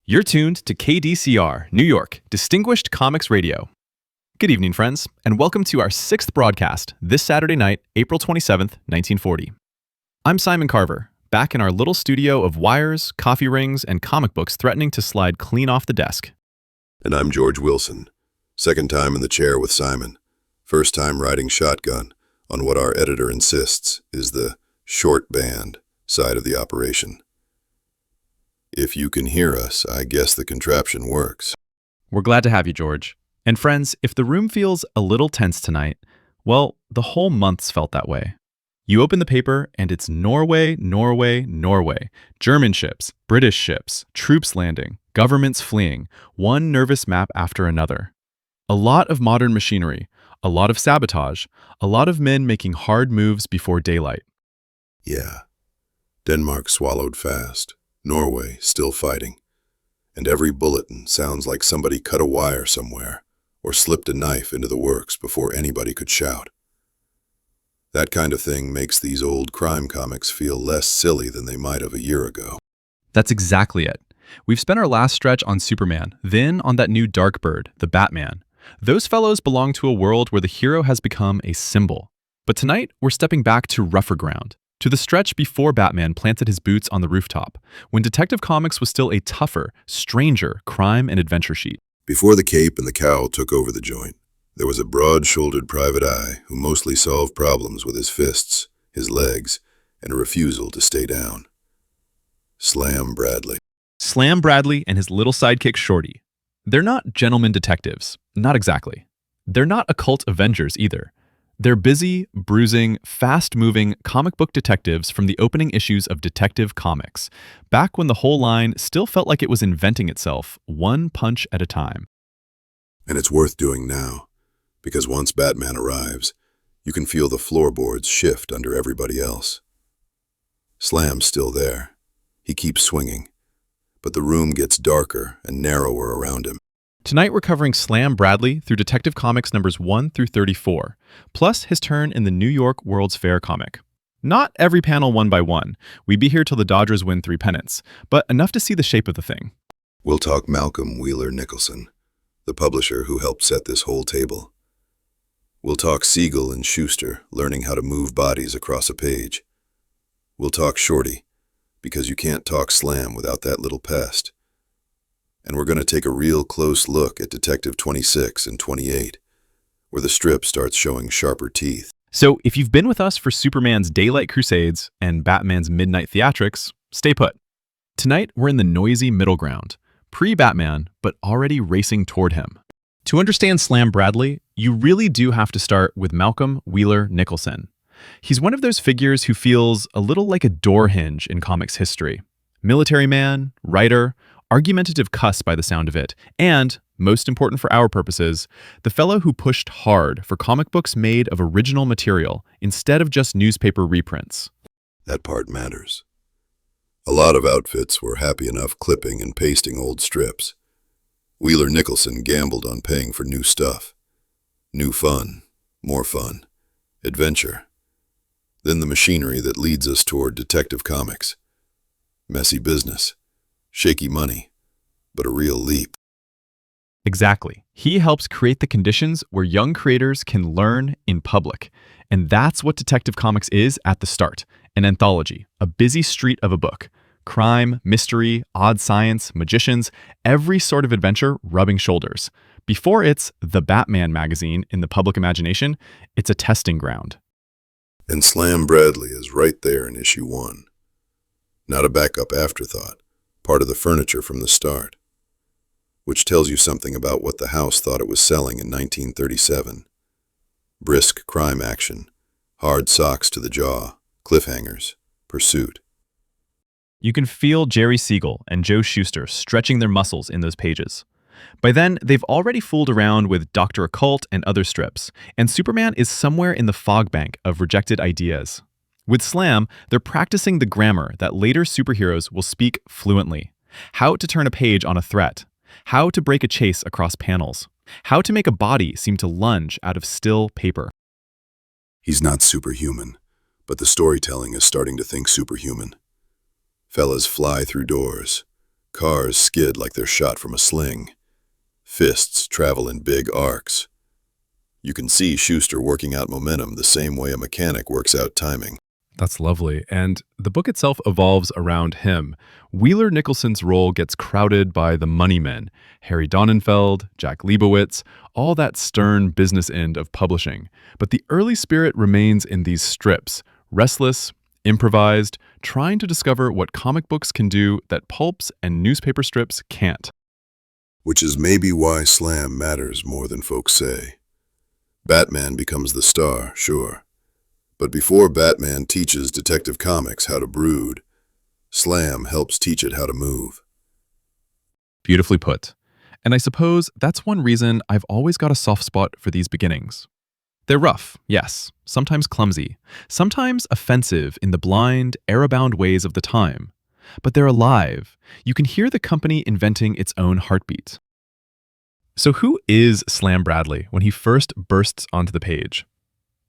You're tuned to KDCR, New York, Distinguished Comics Radio. Good evening, friends, and welcome to our 6th broadcast this Saturday night, April 27th, 1940. I'm Simon Carver, back in our little studio of wires, coffee rings, and comic books threatening to slide clean off the desk. And I'm George Wilson, second time in the chair with Simon, first time riding shotgun on what our editor insists is the short band side of the operation. If you can hear us, I guess the contraption works. We're glad to have you, George. And friends, if the room feels a little tense tonight, well, the whole month's felt that way. You open the paper and it's Norway, Norway, Norway. German ships, British ships, troops landing, governments fleeing, one nervous map after another. A lot of modern machinery, a lot of sabotage, a lot of men making hard moves before daylight. Yeah. Denmark swallowed fast. Norway still fighting. And every bulletin sounds like somebody cut a wire somewhere or slipped a knife into the works before anybody could shout. That kind of thing makes these old crime comics feel less silly than they might have a year ago. That's exactly it. We've spent our last stretch on Superman, then on that new dark bird, the Batman. Those fellows belong to a world where the hero has become a symbol. But tonight, we're stepping back to rougher ground, to the stretch before Batman planted his boots on the rooftop, when Detective Comics was still a tougher, stranger crime and adventure sheet. Before the cape and the cowl took over the joint, there was a broad-shouldered private eye who mostly solved problems with his fists, his legs, and a refusal to stay down. Slam Bradley. Slam Bradley and his little sidekick Shorty. They're not gentlemen detectives, not exactly. They're not occult Avengers either. They're busy, bruising, fast-moving comic book detectives from the opening issues of Detective Comics, back when the whole line still felt like it was inventing itself, one punch at a time. And it's worth doing now, because once Batman arrives, you can feel the floorboards shift under everybody else. Slam's still there. He keeps swinging, but the room gets darker and narrower around him. Tonight we're covering Slam Bradley through Detective Comics numbers 1 through 34, plus his turn in the New York World's Fair comic. Not every panel one by one. We'd be here till the Dodgers win 3 pennants, but enough to see the shape of the thing. We'll talk Malcolm Wheeler-Nicholson, the publisher who helped set this whole table. We'll talk Siegel and Shuster, learning how to move bodies across a page. We'll talk Shorty, because you can't talk Slam without that little pest. And we're going to take a real close look at Detective 26 and 28, where the strip starts showing sharper teeth. So if you've been with us for Superman's Daylight Crusades and Batman's Midnight Theatrics, stay put. Tonight, we're in the noisy middle ground, pre-Batman, but already racing toward him. To understand Slam Bradley, you really do have to start with Malcolm Wheeler-Nicholson. He's one of those figures who feels a little like a door hinge in comics history. Military man, writer, argumentative cuss by the sound of it, and, most important for our purposes, the fellow who pushed hard for comic books made of original material instead of just newspaper reprints. That part matters. A lot of outfits were happy enough clipping and pasting old strips. Wheeler-Nicholson gambled on paying for new stuff. New fun, more fun, adventure. Then the machinery that leads us toward Detective Comics. Messy business. Shaky money, but a real leap. Exactly. He helps create the conditions where young creators can learn in public. And that's what Detective Comics is at the start. An anthology, a busy street of a book. Crime, mystery, odd science, magicians, every sort of adventure rubbing shoulders. Before it's the Batman magazine in the public imagination, it's a testing ground. And Slam Bradley is right there in issue 1. Not a backup afterthought. Part of the furniture from the start, which tells you something about what the house thought it was selling in 1937. Brisk crime action, hard socks to the jaw, cliffhangers, pursuit. You can feel Jerry Siegel and Joe Shuster stretching their muscles in those pages. By then, they've already fooled around with Doctor Occult and other strips, and Superman is somewhere in the fog bank of rejected ideas. With Slam, they're practicing the grammar that later superheroes will speak fluently. How to turn a page on a threat. How to break a chase across panels. How to make a body seem to lunge out of still paper. He's not superhuman, but the storytelling is starting to think superhuman. Fellas fly through doors. Cars skid like they're shot from a sling. Fists travel in big arcs. You can see Shuster working out momentum the same way a mechanic works out timing. That's lovely. And the book itself evolves around him. Wheeler-Nicholson's role gets crowded by the money men, Harry Donenfeld, Jack Leibowitz, all that stern business end of publishing. But the early spirit remains in these strips, restless, improvised, trying to discover what comic books can do that pulps and newspaper strips can't. Which is maybe why Slam matters more than folks say. Batman becomes the star, sure. But before Batman teaches Detective Comics how to brood, Slam helps teach it how to move. Beautifully put. And I suppose that's one reason I've always got a soft spot for these beginnings. They're rough, yes, sometimes clumsy, sometimes offensive in the blind, error-bound ways of the time. But they're alive. You can hear the company inventing its own heartbeat. So who is Slam Bradley when he first bursts onto the page?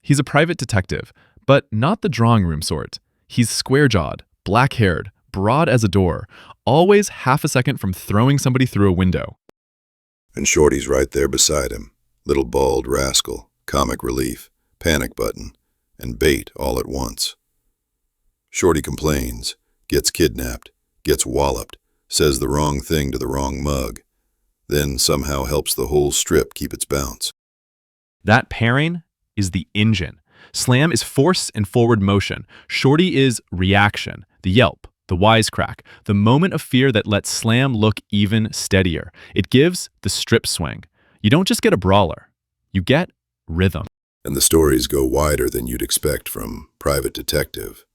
He's a private detective, but not the drawing room sort. He's square-jawed, black-haired, broad as a door, always half a second from throwing somebody through a window. And Shorty's right there beside him, little bald rascal, comic relief, panic button, and bait all at once. Shorty complains, gets kidnapped, gets walloped, says the wrong thing to the wrong mug, then somehow helps the whole strip keep its bounce. That pairing is the engine. Slam is force and forward motion. Shorty is reaction, the yelp, the wisecrack, the moment of fear that lets Slam look even steadier. It gives the strip swing. You don't just get a brawler, you get rhythm. And the stories go wider than you'd expect from private detective.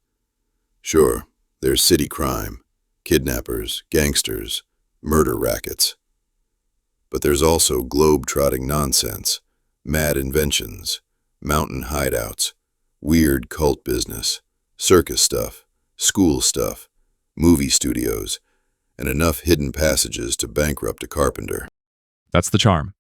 Sure, there's city crime, kidnappers, gangsters, murder rackets. But there's also globe-trotting nonsense, mad inventions, mountain hideouts, weird cult business, circus stuff, school stuff, movie studios, and enough hidden passages to bankrupt a carpenter. That's the charm.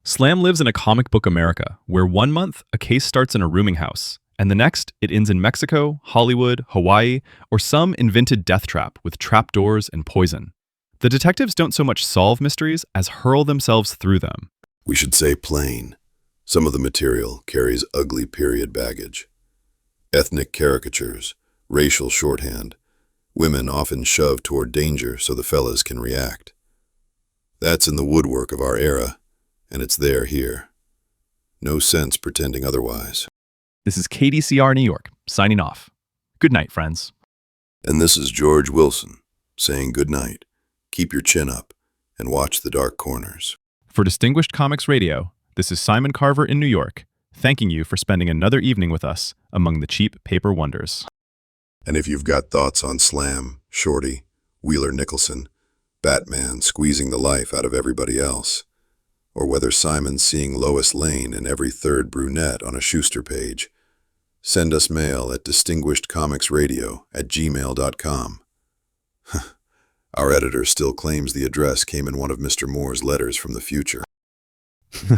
Slam lives in a comic book America, where 1 month a case starts in a rooming house, and the next it ends in Mexico, Hollywood, Hawaii, or some invented death trap with trapdoors and poison. The detectives don't so much solve mysteries as hurl themselves through them. We should say plain. Some of the material carries ugly period baggage. Ethnic caricatures, racial shorthand, women often shoved toward danger so the fellas can react. That's in the woodwork of our era, and it's there here. No sense pretending otherwise. This is KDCR New York, signing off. Good night, friends. And this is George Wilson, saying good night. Keep your chin up, and watch the dark corners. For Distinguished Comics Radio, this is Simon Carver in New York, thanking you for spending another evening with us among the cheap paper wonders. And if you've got thoughts on Slam, Shorty, Wheeler-Nicholson, Batman squeezing the life out of everybody else, or whether Simon's seeing Lois Lane in every third brunette on a Shuster page, send us mail at distinguishedcomicsradio@gmail.com. Our editor still claims the address came in one of Mr. Moore's letters from the future.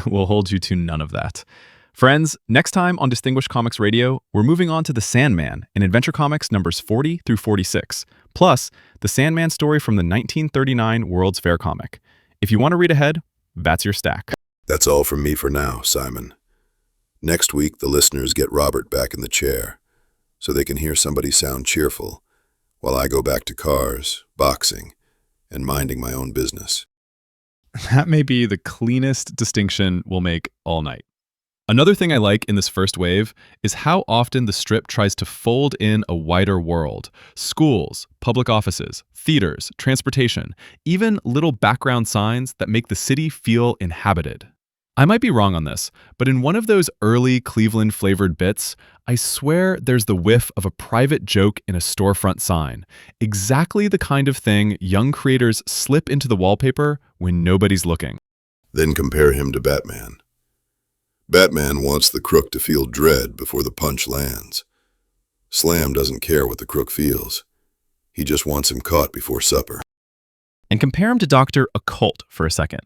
We'll hold you to none of that. Friends, next time on Distinguished Comics Radio, we're moving on to The Sandman in Adventure Comics numbers 40 through 46, plus the Sandman story from the 1939 World's Fair comic. If you want to read ahead, that's your stack. That's all from me for now, Simon. Next week, the listeners get Robert back in the chair, so they can hear somebody sound cheerful, while I go back to cars, boxing, and minding my own business. That may be the cleanest distinction we'll make all night. Another thing I like in this first wave is how often the strip tries to fold in a wider world. Schools, public offices, theaters, transportation, even little background signs that make the city feel inhabited. I might be wrong on this, but in one of those early Cleveland-flavored bits, I swear there's the whiff of a private joke in a storefront sign. Exactly the kind of thing young creators slip into the wallpaper when nobody's looking. Then compare him to Batman. Batman wants the crook to feel dread before the punch lands. Slam doesn't care what the crook feels. He just wants him caught before supper. And compare him to Doctor Occult for a second.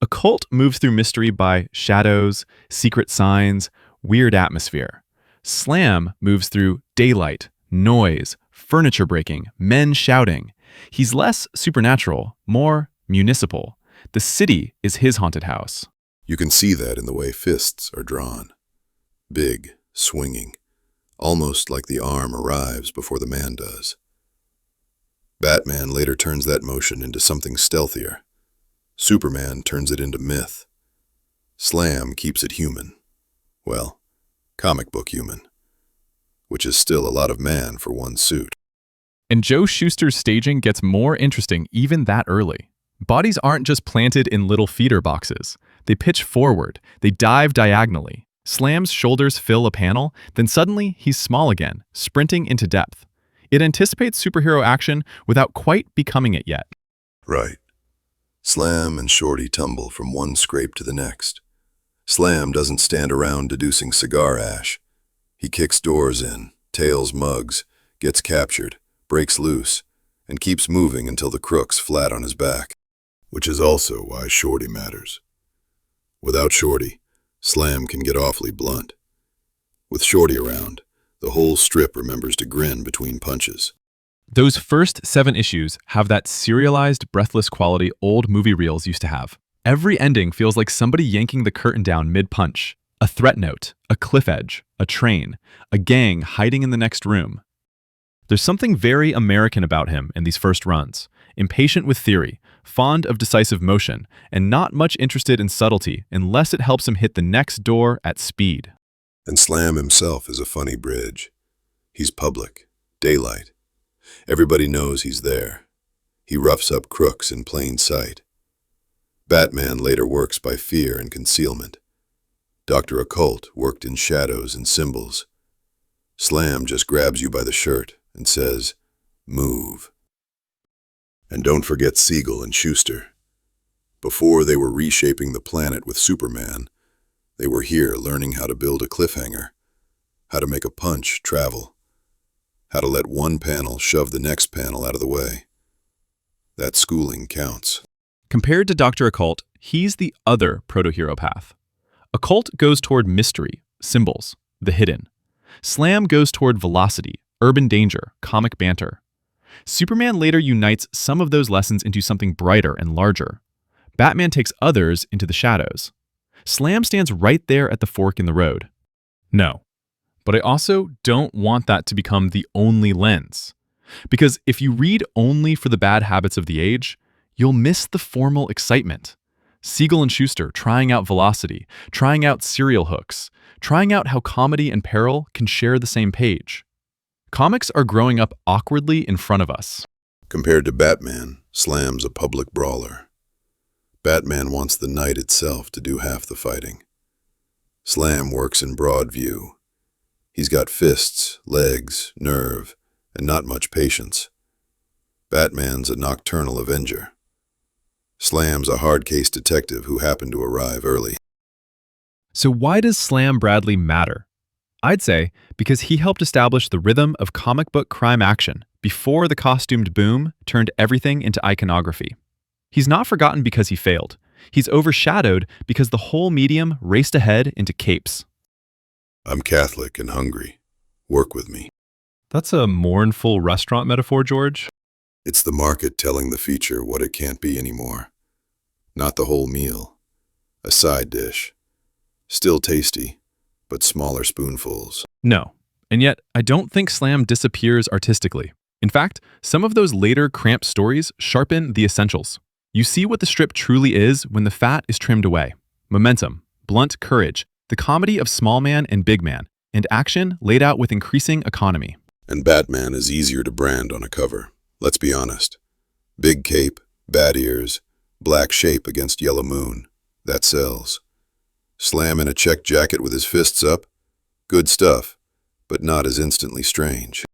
Occult moves through mystery by shadows, secret signs, weird atmosphere. Slam moves through daylight, noise, furniture breaking, men shouting. He's less supernatural, more municipal. The city is his haunted house. You can see that in the way fists are drawn. Big, swinging, almost like the arm arrives before the man does. Batman later turns that motion into something stealthier. Superman turns it into myth. Slam keeps it human. Well, comic book human. Which is still a lot of man for one suit. And Joe Shuster's staging gets more interesting even that early. Bodies aren't just planted in little feeder boxes. They pitch forward, they dive diagonally. Slam's shoulders fill a panel, then suddenly he's small again, sprinting into depth. It anticipates superhero action without quite becoming it yet. Right. Slam and Shorty tumble from one scrape to the next. Slam doesn't stand around deducing cigar ash. He kicks doors in, tails mugs, gets captured, breaks loose, and keeps moving until the crook's flat on his back. Which is also why Shorty matters. Without Shorty, Slam can get awfully blunt. With Shorty around, the whole strip remembers to grin between punches. Those first 7 issues have that serialized, breathless quality old movie reels used to have. Every ending feels like somebody yanking the curtain down mid-punch. A threat note, a cliff edge, a train, a gang hiding in the next room. There's something very American about him in these first runs. Impatient with theory, fond of decisive motion, and not much interested in subtlety unless it helps him hit the next door at speed. And Slam himself is a funny bridge. He's public, daylight. Everybody knows he's there. He roughs up crooks in plain sight. Batman later works by fear and concealment. Doctor Occult worked in shadows and symbols. Slam just grabs you by the shirt and says, "Move." And don't forget Siegel and Shuster. Before they were reshaping the planet with Superman, they were here learning how to build a cliffhanger, how to make a punch travel, how to let one panel shove the next panel out of the way. That schooling counts. Compared to Dr. Occult, he's the other proto-hero path. Occult goes toward mystery, symbols, the hidden. Slam goes toward velocity, urban danger, comic banter. Superman later unites some of those lessons into something brighter and larger. Batman takes others into the shadows. Slam stands right there at the fork in the road. No, but I also don't want that to become the only lens. Because if you read only for the bad habits of the age, you'll miss the formal excitement. Siegel and Shuster trying out velocity, trying out serial hooks, trying out how comedy and peril can share the same page. Comics are growing up awkwardly in front of us. Compared to Batman, Slam's a public brawler. Batman wants the night itself to do half the fighting. Slam works in broad view. He's got fists, legs, nerve, and not much patience. Batman's a nocturnal avenger. Slam's a hard-case detective who happened to arrive early. So why does Slam Bradley matter? I'd say because he helped establish the rhythm of comic book crime action before the costumed boom turned everything into iconography. He's not forgotten because he failed. He's overshadowed because the whole medium raced ahead into capes. I'm Catholic and hungry. Work with me. That's a mournful restaurant metaphor, George. It's the market telling the feature what it can't be anymore. Not the whole meal. A side dish. Still tasty, but smaller spoonfuls. No, and yet I don't think Slam disappears artistically. In fact, some of those later cramped stories sharpen the essentials. You see what the strip truly is when the fat is trimmed away. Momentum, blunt courage, the comedy of small man and big man, and action laid out with increasing economy. And Batman is easier to brand on a cover. Let's be honest. Big cape, bat ears, black shape against yellow moon. That sells. Slam in a check jacket with his fists up. Good stuff, but not as instantly strange.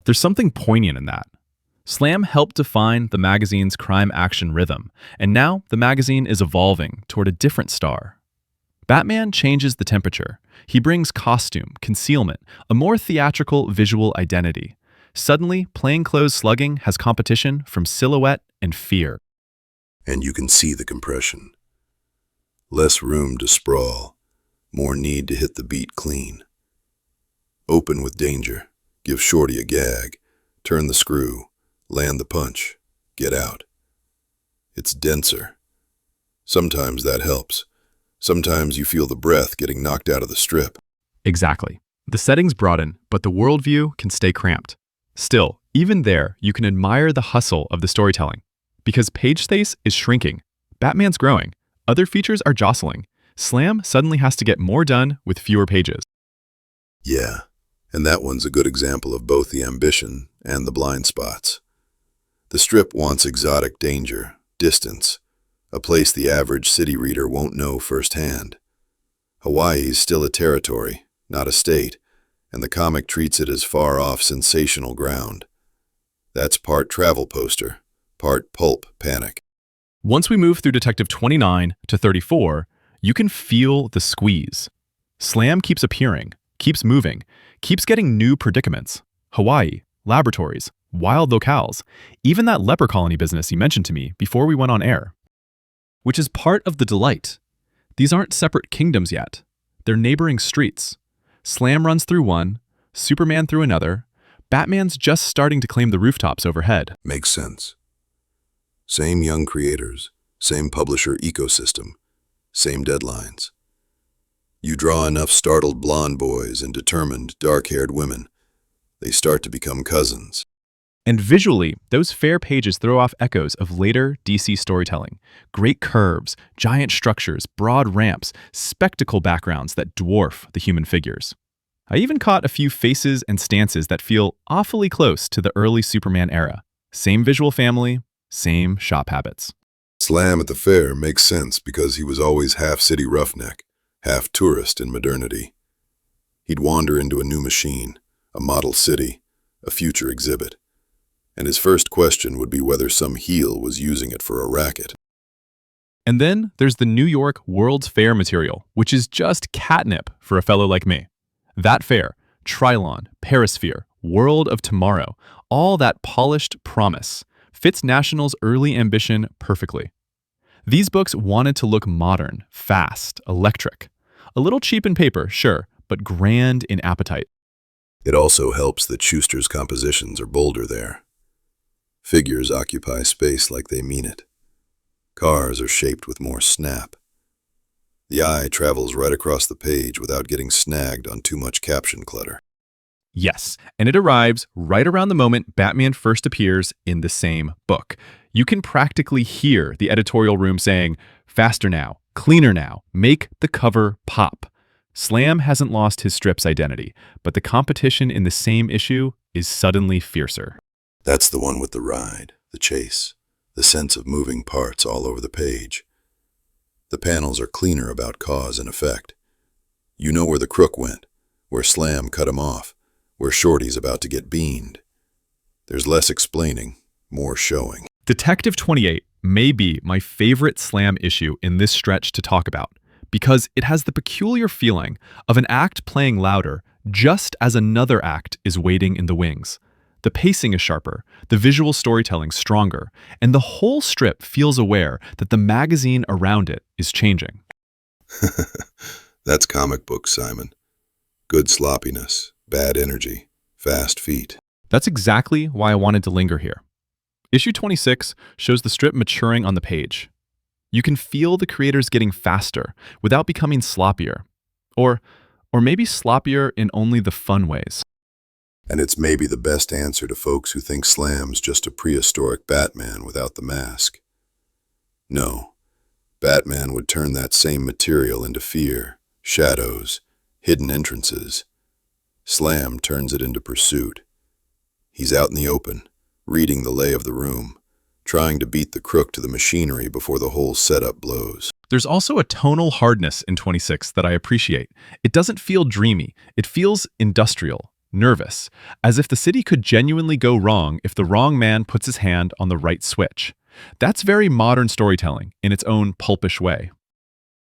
There's something poignant in that. Slam helped define the magazine's crime action rhythm, and now the magazine is evolving toward a different star. Batman changes the temperature. He brings costume, concealment, a more theatrical visual identity. Suddenly, plainclothes slugging has competition from silhouette and fear. And you can see the compression. Less room to sprawl, more need to hit the beat clean. Open with danger, give Shorty a gag, turn the screw, Land the punch. Get out. It's denser. Sometimes that helps. Sometimes you feel the breath getting knocked out of the strip. Exactly. The settings broaden, but the worldview can stay cramped. Still, even there, you can admire the hustle of the storytelling. Because page space is shrinking, Batman's growing, other features are jostling. Slam suddenly has to get more done with fewer pages. Yeah, and that one's a good example of both the ambition and the blind spots. The strip wants exotic danger, distance, a place the average city reader won't know firsthand. Hawaii's still a territory, not a state, and the comic treats it as far-off sensational ground. That's part travel poster, part pulp panic. Once we move through Detective 29 to 34, you can feel the squeeze. Slam keeps appearing, keeps moving, keeps getting new predicaments. Hawaii, laboratories, wild locales, even that leper colony business you mentioned to me before we went on air. Which is part of the delight. These aren't separate kingdoms yet. They're neighboring streets. Slam runs through one, Superman through another, Batman's just starting to claim the rooftops overhead. Makes sense. Same young creators, same publisher ecosystem, same deadlines. You draw enough startled blonde boys and determined dark-haired women, they start to become cousins. And visually, those fair pages throw off echoes of later DC storytelling. Great curves, giant structures, broad ramps, spectacle backgrounds that dwarf the human figures. I even caught a few faces and stances that feel awfully close to the early Superman era. Same visual family, same shop habits. Slam at the fair makes sense because he was always half city roughneck, half tourist in modernity. He'd wander into a new machine, a model city, a future exhibit. And his first question would be whether some heel was using it for a racket. And then there's the New York World's Fair material, which is just catnip for a fellow like me. That fair, Trilon, Perisphere, World of Tomorrow, all that polished promise, fits National's early ambition perfectly. These books wanted to look modern, fast, electric. A little cheap in paper, sure, but grand in appetite. It also helps that Shuster's compositions are bolder there. Figures occupy space like they mean it. Cars are shaped with more snap. The eye travels right across the page without getting snagged on too much caption clutter. Yes, and it arrives right around the moment Batman first appears in the same book. You can practically hear the editorial room saying, "Faster now, cleaner now, make the cover pop." Slam hasn't lost his strip's identity, but the competition in the same issue is suddenly fiercer. That's the one with the ride, the chase, the sense of moving parts all over the page. The panels are cleaner about cause and effect. You know where the crook went, where Slam cut him off, where Shorty's about to get beaned. There's less explaining, more showing. Detective 28 may be my favorite Slam issue in this stretch to talk about, because it has the peculiar feeling of an act playing louder just as another act is waiting in the wings. The pacing is sharper, the visual storytelling stronger, and the whole strip feels aware that the magazine around it is changing. That's comic books, Simon. Good sloppiness, bad energy, fast feet. That's exactly why I wanted to linger here. Issue 26 shows the strip maturing on the page. You can feel the creators getting faster without becoming sloppier. Or maybe sloppier in only the fun ways. And it's maybe the best answer to folks who think Slam's just a prehistoric Batman without the mask. No, Batman would turn that same material into fear, shadows, hidden entrances. Slam turns it into pursuit. He's out in the open, reading the lay of the room, trying to beat the crook to the machinery before the whole setup blows. There's also a tonal hardness in 26 that I appreciate. It doesn't feel dreamy. It feels industrial, nervous, as if the city could genuinely go wrong if the wrong man puts his hand on the right switch. That's very modern storytelling in its own pulpish way.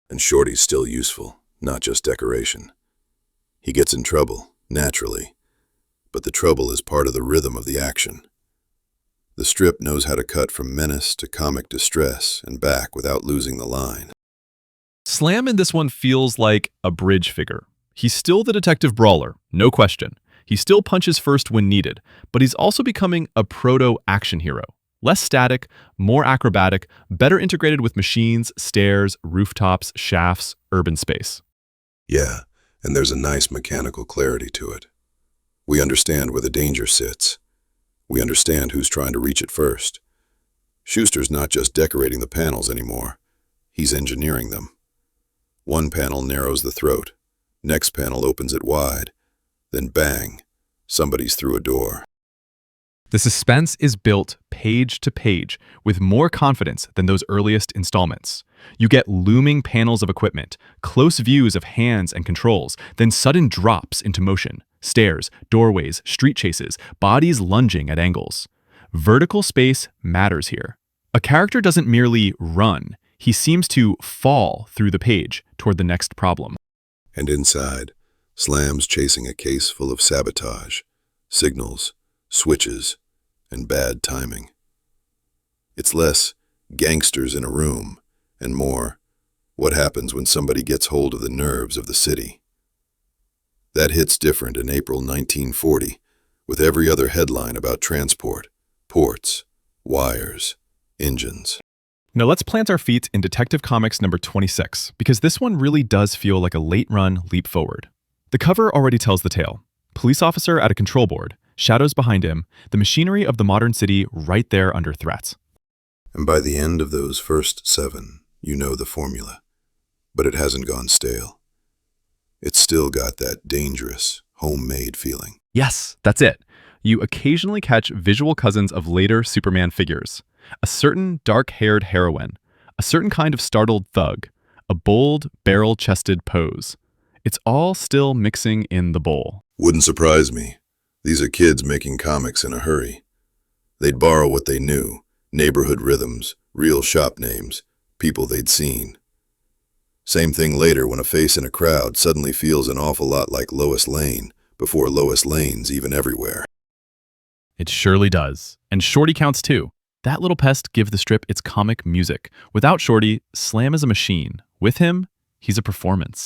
And Shorty's still useful, not just decoration. He gets in trouble, naturally, but the trouble is part of the rhythm of the action. The strip knows how to cut from menace to comic distress and back without losing the line. Slam in this one feels like a bridge figure. He's still the detective brawler, no question. He still punches first when needed, but he's also becoming a proto-action hero. Less static, more acrobatic, better integrated with machines, stairs, rooftops, shafts, urban space. Yeah, and there's a nice mechanical clarity to it. We understand where the danger sits. We understand who's trying to reach it first. Shuster's not just decorating the panels anymore. He's engineering them. One panel narrows the throat. Next panel opens it wide. Then bang, somebody's through a door. The suspense is built page to page with more confidence than those earliest installments. You get looming panels of equipment, close views of hands and controls, then sudden drops into motion, stairs, doorways, street chases, bodies lunging at angles. Vertical space matters here. A character doesn't merely run, he seems to fall through the page toward the next problem. And inside, Slam's chasing a case full of sabotage, signals, switches, and bad timing. It's less gangsters in a room and more what happens when somebody gets hold of the nerves of the city. That hits different in April 1940, with every other headline about transport, ports, wires, engines. Now let's plant our feet in Detective Comics number 26, because this one really does feel like a late-run leap forward. The cover already tells the tale. Police officer at a control board, shadows behind him, the machinery of the modern city right there under threat. And by the end of those first 7, you know the formula. But it hasn't gone stale. It's still got that dangerous, homemade feeling. Yes, that's it. You occasionally catch visual cousins of later Superman figures. A certain dark-haired heroine, a certain kind of startled thug, a bold, barrel-chested pose. It's all still mixing in the bowl. Wouldn't surprise me. These are kids making comics in a hurry. They'd borrow what they knew, neighborhood rhythms, real shop names, people they'd seen. Same thing later when a face in a crowd suddenly feels an awful lot like Lois Lane, before Lois Lane's even everywhere. It surely does. And Shorty counts too. That little pest gives the strip its comic music. Without Shorty, Slam is a machine. With him, he's a performance.